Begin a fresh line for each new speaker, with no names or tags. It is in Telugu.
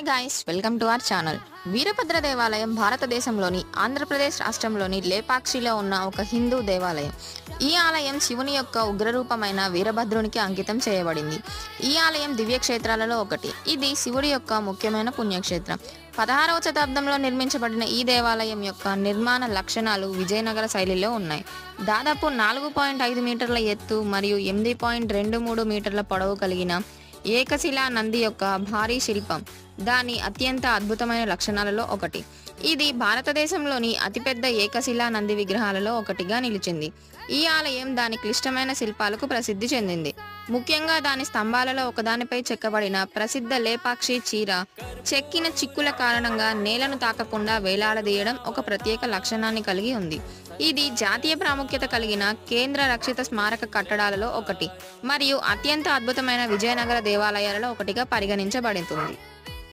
Hi guys, welcome to our channel. Veerabhadra దేవాలయం భారతదేశంలోని ఆంధ్రప్రదేశ్ రాష్ట్రంలోని లేపాక్షిలో ఉన్న ఒక హిందూ దేవాలయం. ఈ ఆలయం శివుని యొక్క ఉగ్రరూపమైన వీరభద్రునికి అంకితం చేయబడింది. ఈ ఆలయం దివ్యక్షేత్రాలలో ఒకటి. ఇది శివుడి యొక్క ముఖ్యమైన పుణ్యక్షేత్రం. 16వ శతాబ్దంలో నిర్మించబడిన ఈ దేవాలయం యొక్క నిర్మాణ లక్షణాలు విజయనగర శైలిలో ఉన్నాయి. దాదాపు 4.5 మీటర్ల ఎత్తు మరియు 8.23 మీటర్ల పొడవు కలిగిన ఏకశిలా నంది యొక్క భారీ శిల్పం దాని అత్యంత అద్భుతమైన లక్షణాలలో ఒకటి. ఇది భారతదేశంలోని అతిపెద్ద ఏకశిలా నంది విగ్రహాలలో ఒకటిగా నిలిచింది. ఈ ఆలయం దాని క్లిష్టమైన శిల్పాలకు ప్రసిద్ధి చెందింది. ముఖ్యంగా దాని స్తంభాలలో ఒకదానిపై చెక్కబడిన ప్రసిద్ధ లేపాక్షి చీర చెక్కిన చిక్కుల కారణంగా నేలను తాకకుండా వేలాడదీయడం ఒక ప్రత్యేక లక్షణాన్ని కలిగి ఉంది. ఇది జాతీయ ప్రాముఖ్యత కలిగిన కేంద్ర రక్షిత స్మారక కట్టడాలలో ఒకటి మరియు అత్యంత అద్భుతమైన విజయనగర దేవాలయాలలో ఒకటిగా పరిగణించబడుతుంది.